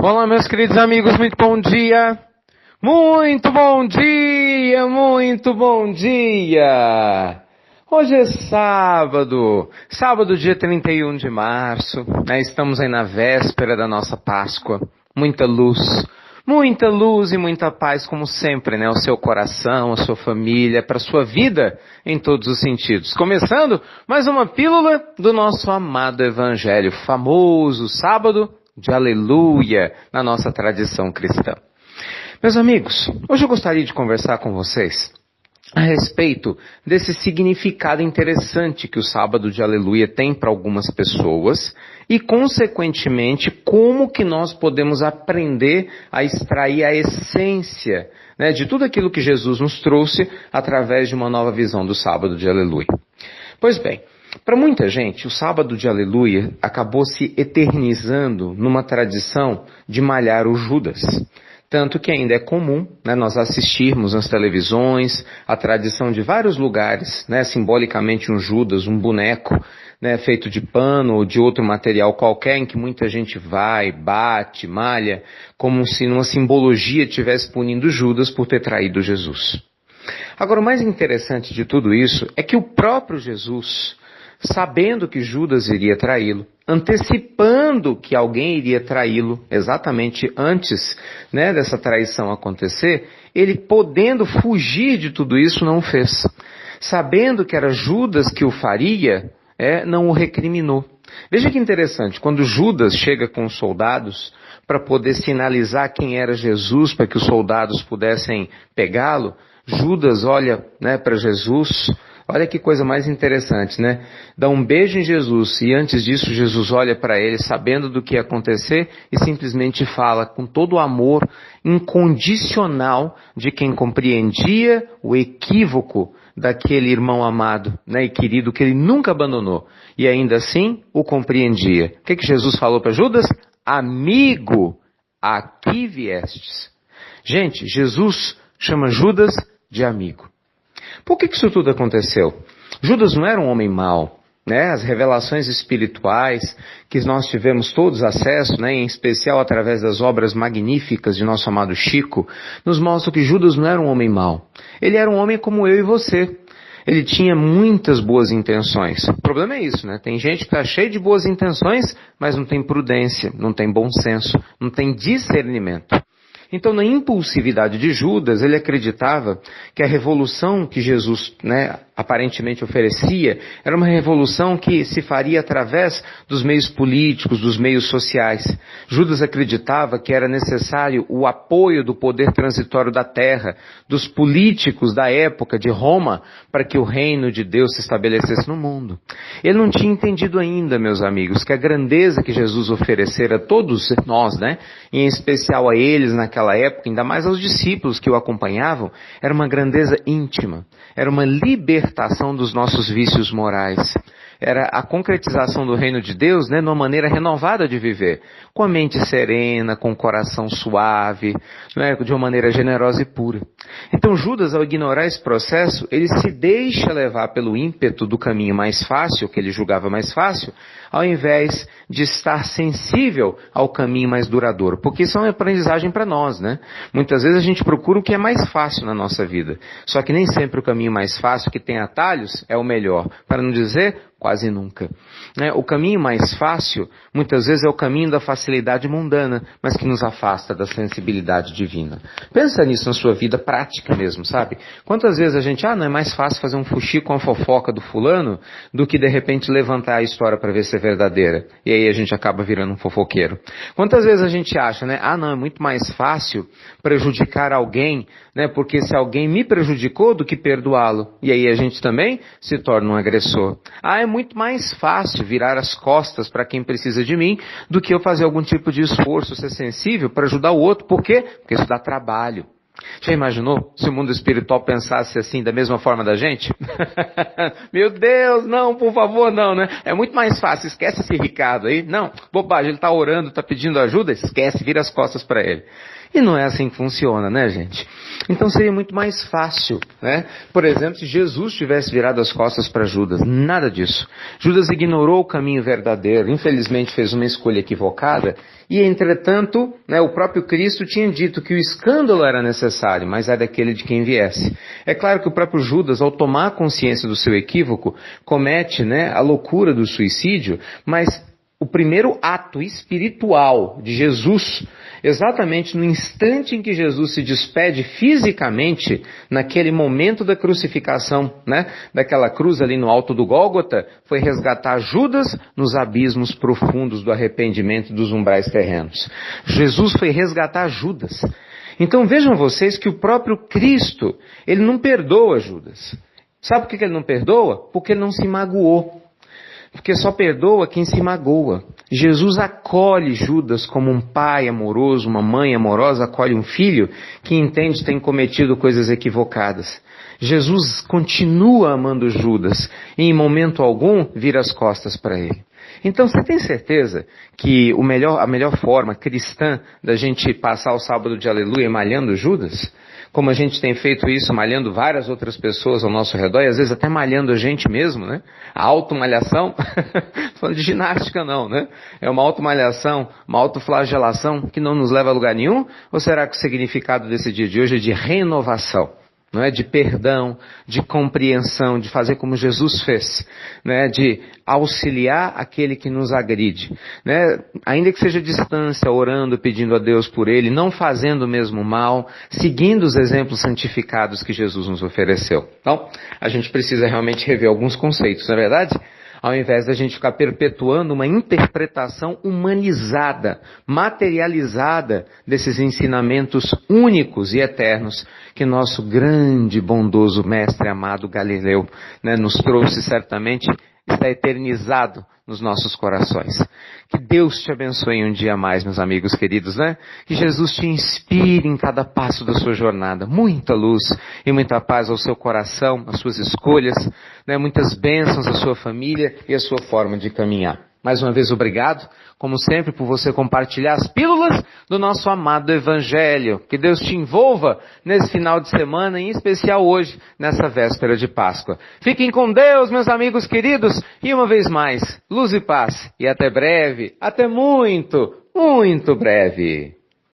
Olá, meus queridos amigos, muito bom dia! Muito bom dia, muito bom dia! Hoje é sábado dia 31 de março, né? Estamos aí na véspera da nossa Páscoa. Muita luz e muita paz, como sempre, né? O seu coração, a sua família, para a sua vida em todos os sentidos. Começando mais uma pílula do nosso amado Evangelho, famoso sábado de aleluia na nossa tradição cristã. Meus amigos, hoje eu gostaria de conversar com vocês a respeito desse significado interessante que o sábado de aleluia tem para algumas pessoas e, consequentemente, como que nós podemos aprender a extrair a essência, né, de tudo aquilo que Jesus nos trouxe através de uma nova visão do sábado de aleluia. Pois bem, para muita gente, o sábado de aleluia acabou se eternizando numa tradição de malhar o Judas. Tanto que ainda é comum, né, nós assistirmos nas televisões a tradição de vários lugares, né, simbolicamente um Judas, um boneco, né, feito de pano ou de outro material qualquer, em que muita gente vai, bate, malha, como se numa simbologia estivesse punindo Judas por ter traído Jesus. Agora, o mais interessante de tudo isso é que o próprio Jesus, sabendo que Judas iria traí-lo, antecipando que alguém iria traí-lo exatamente antes, né, dessa traição acontecer, ele, podendo fugir de tudo isso, não o fez. Sabendo que era Judas que o faria, não o recriminou. Veja que interessante, quando Judas chega com os soldados para poder sinalizar quem era Jesus, para que os soldados pudessem pegá-lo, Judas olha, né, para Jesus. Olha que coisa mais interessante, né? Dá um beijo em Jesus e antes disso Jesus olha para ele sabendo do que ia acontecer e simplesmente fala com todo o amor incondicional de quem compreendia o equívoco daquele irmão amado, né, e querido que ele nunca abandonou e ainda assim o compreendia. O que Jesus falou para Judas? Amigo, aqui viestes. Gente, Jesus chama Judas de amigo. Por que isso tudo aconteceu? Judas não era um homem mau, né? As revelações espirituais que nós tivemos todos acesso, né, em especial através das obras magníficas de nosso amado Chico, nos mostram que Judas não era um homem mau. Ele era um homem como eu e você. Ele tinha muitas boas intenções. O problema é isso, né? Tem gente que está cheia de boas intenções, mas não tem prudência, não tem bom senso, não tem discernimento. Então, na impulsividade de Judas, ele acreditava que a revolução que Jesus, né, aparentemente oferecia, era uma revolução que se faria através dos meios políticos, dos meios sociais. Judas acreditava que era necessário o apoio do poder transitório da terra, dos políticos da época de Roma, para que o reino de Deus se estabelecesse no mundo. Ele não tinha entendido ainda, meus amigos, que a grandeza que Jesus oferecera a todos nós, né, e em especial a eles naquela época, ainda mais aos discípulos que o acompanhavam, era uma grandeza íntima, era uma libertação dos nossos vícios morais. Era a concretização do reino de Deus, né, numa maneira renovada de viver, com a mente serena, com o coração suave, né, de uma maneira generosa e pura. Então Judas, ao ignorar esse processo, ele se deixa levar pelo ímpeto do caminho mais fácil, que ele julgava mais fácil, ao invés de estar sensível ao caminho mais duradouro. Porque isso é uma aprendizagem para nós, né? Muitas vezes a gente procura o que é mais fácil na nossa vida. Só que nem sempre o caminho mais fácil, que tem atalhos, é o melhor. Para não dizer, quase nunca. Né? O caminho mais fácil, muitas vezes, é o caminho da facilidade mundana, mas que nos afasta da sensibilidade divina. Pensa nisso na sua vida prática mesmo, sabe? Quantas vezes a gente, não é mais fácil fazer um fuxico com a fofoca do fulano do que de repente levantar a história para ver se é verdadeira. E aí a gente acaba virando um fofoqueiro. Quantas vezes a gente acha, né? Não, é muito mais fácil prejudicar alguém, né? Porque se alguém me prejudicou do que perdoá-lo. E aí a gente também se torna um agressor. É muito mais fácil virar as costas para quem precisa de mim do que eu fazer algum tipo de esforço, ser sensível para ajudar o outro. Por quê? Porque isso dá trabalho. Já imaginou se o mundo espiritual pensasse assim, da mesma forma da gente? Meu Deus, não, por favor, não, né? É muito mais fácil, esquece esse Ricardo aí. Não, bobagem, ele está orando, está pedindo ajuda, esquece, vira as costas para ele. E não é assim que funciona, né, gente? Então seria muito mais fácil, né? Por exemplo, se Jesus tivesse virado as costas para Judas, nada disso. Judas ignorou o caminho verdadeiro, infelizmente fez uma escolha equivocada, e entretanto, né, o próprio Cristo tinha dito que o escândalo era necessário, mas é daquele de quem viesse. É claro que o próprio Judas, ao tomar consciência do seu equívoco, comete, né, a loucura do suicídio, mas o primeiro ato espiritual de Jesus, exatamente no instante em que Jesus se despede fisicamente, naquele momento da crucificação, né, daquela cruz ali no alto do Gólgota, foi resgatar Judas nos abismos profundos do arrependimento dos umbrais terrenos. Jesus foi resgatar Judas. Então vejam vocês que o próprio Cristo, ele não perdoa Judas. Sabe por que ele não perdoa? Porque ele não se magoou. Porque só perdoa quem se magoa. Jesus acolhe Judas como um pai amoroso, uma mãe amorosa acolhe um filho que entende ter cometido coisas equivocadas. Jesus continua amando Judas e em momento algum vira as costas para ele. Então você tem certeza que a melhor forma cristã da gente passar o sábado de aleluia malhando Judas? Como a gente tem feito isso, malhando várias outras pessoas ao nosso redor, e às vezes até malhando a gente mesmo, né? A automalhação, falando de ginástica não, né? É uma automalhação, uma autoflagelação que não nos leva a lugar nenhum? Ou será que o significado desse dia de hoje é de renovação? Não é? De perdão, de compreensão, de fazer como Jesus fez, né? De auxiliar aquele que nos agride, né? Ainda que seja à distância, orando, pedindo a Deus por ele, não fazendo o mesmo mal, seguindo os exemplos santificados que Jesus nos ofereceu. Então, a gente precisa realmente rever alguns conceitos, não é verdade? Ao invés da gente ficar perpetuando uma interpretação humanizada, materializada desses ensinamentos únicos e eternos que nosso grande, bondoso mestre amado Galileu, né, nos trouxe certamente, está eternizado nos nossos corações. Que Deus te abençoe um dia mais, meus amigos queridos, né? Que Jesus te inspire em cada passo da sua jornada. Muita luz e muita paz ao seu coração, às suas escolhas, né? Muitas bênçãos à sua família e à sua forma de caminhar. Mais uma vez, obrigado, como sempre, por você compartilhar as pílulas do nosso amado Evangelho. Que Deus te envolva nesse final de semana, em especial hoje, nessa véspera de Páscoa. Fiquem com Deus, meus amigos queridos, e uma vez mais, luz e paz. E até breve, até muito, muito breve.